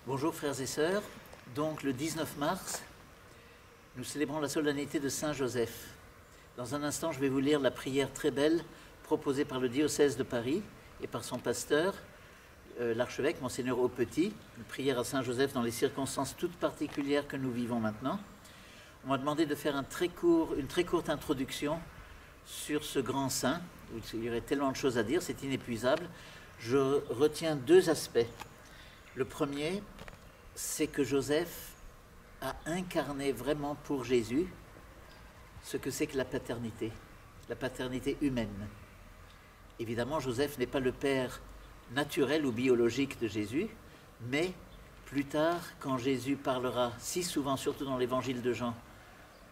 Bonjour frères et sœurs. Donc le 19 mars, nous célébrons la solennité de Saint Joseph. Dans un instant, je vais vous lire la prière très belle proposée par le diocèse de Paris et par son pasteur, l'archevêque Monseigneur Aupetit, une prière à Saint Joseph dans les circonstances toutes particulières que nous vivons maintenant. On m'a demandé de faire une très courte introduction sur ce grand saint. Il y aurait tellement de choses à dire, c'est inépuisable. Je retiens deux aspects. Le premier, c'est que Joseph a incarné vraiment pour Jésus ce que c'est que la paternité humaine. Évidemment, Joseph n'est pas le père naturel ou biologique de Jésus, mais plus tard, quand Jésus parlera si souvent, surtout dans l'évangile de Jean,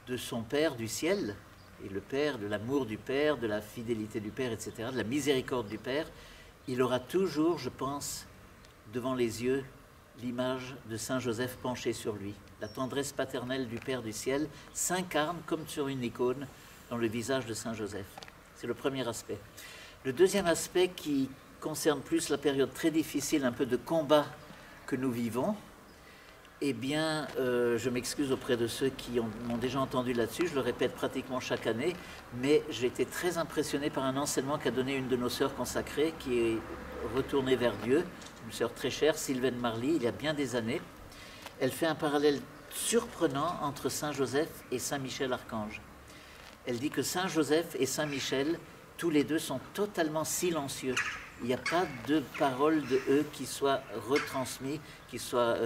de son Père du ciel, et le Père, de l'amour du Père, de la fidélité du Père, etc., de la miséricorde du Père, il aura toujours, je pense, devant les yeux, l'image de Saint Joseph penché sur lui. La tendresse paternelle du Père du ciel s'incarne comme sur une icône dans le visage de Saint Joseph. C'est le premier aspect. Le deuxième aspect qui concerne plus la période très difficile, un peu de combat que nous vivons, eh bien, je m'excuse auprès de ceux qui m'ont déjà entendu là-dessus, je le répète pratiquement chaque année, mais j'ai été très impressionné par un enseignement qu'a donné une de nos sœurs consacrées, qui est retournée vers Dieu, une sœur très chère, Sylvaine Marly, il y a bien des années. Elle fait un parallèle surprenant entre Saint Joseph et Saint Michel Archange. Elle dit que Saint Joseph et Saint Michel, tous les deux sont totalement silencieux. Il n'y a pas de parole de eux qui soit retransmise, qui soit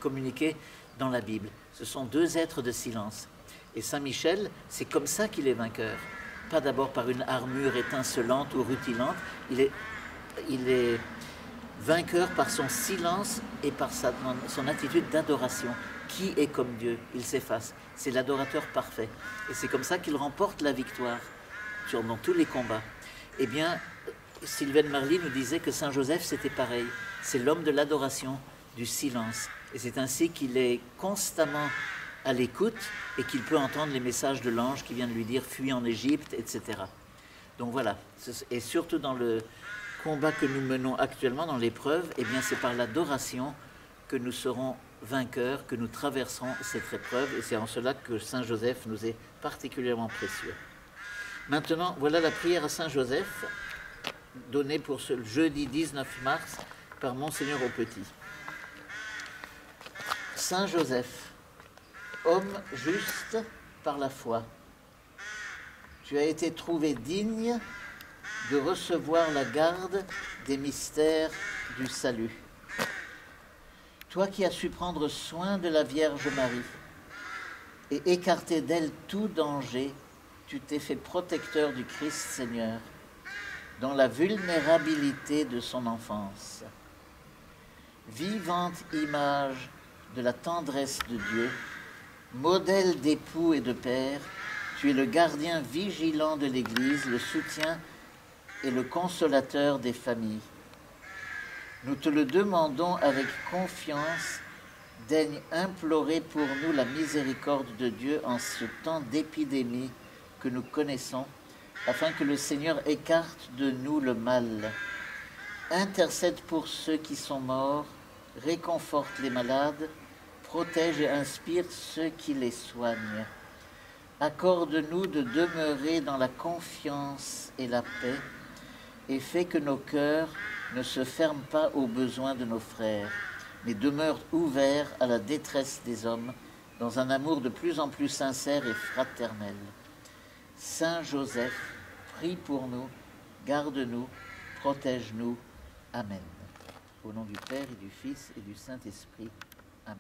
communiquée dans la Bible. Ce sont deux êtres de silence. Et Saint Michel, c'est comme ça qu'il est vainqueur. Pas d'abord par une armure étincelante ou rutilante. Il est vainqueur par son silence et par son attitude d'adoration. Qui est comme Dieu? Il s'efface. C'est l'adorateur parfait. Et c'est comme ça qu'il remporte la victoire dans tous les combats. Eh bien, Sylvaine Marly nous disait que Saint Joseph, c'était pareil. C'est l'homme de l'adoration, du silence. Et c'est ainsi qu'il est constamment à l'écoute et qu'il peut entendre les messages de l'ange qui vient de lui dire « fuis en Égypte », etc. Donc voilà. Et surtout dans le combat que nous menons actuellement, dans l'épreuve, eh bien c'est par l'adoration que nous serons vainqueurs, que nous traverserons cette épreuve. Et c'est en cela que Saint Joseph nous est particulièrement précieux. Maintenant, voilà la prière à Saint Joseph, donnée pour ce jeudi 19 mars par Monseigneur Aupetit. Saint Joseph, homme juste par la foi, tu as été trouvé digne de recevoir la garde des mystères du salut. Toi qui as su prendre soin de la Vierge Marie et écarter d'elle tout danger, tu t'es fait protecteur du Christ Seigneur dans la vulnérabilité de son enfance. Vivante image de la tendresse de Dieu, modèle d'époux et de père, tu es le gardien vigilant de l'Église, le soutien et le consolateur des familles. Nous te le demandons avec confiance, daigne implorer pour nous la miséricorde de Dieu en ce temps d'épidémie que nous connaissons, afin que le Seigneur écarte de nous le mal. Intercède pour ceux qui sont morts, réconforte les malades, protège et inspire ceux qui les soignent. Accorde-nous de demeurer dans la confiance et la paix, et fais que nos cœurs ne se ferment pas aux besoins de nos frères, mais demeurent ouverts à la détresse des hommes, dans un amour de plus en plus sincère et fraternel. Saint Joseph, prie pour nous, garde-nous, protège-nous. Amen. Au nom du Père et du Fils et du Saint-Esprit. Amen.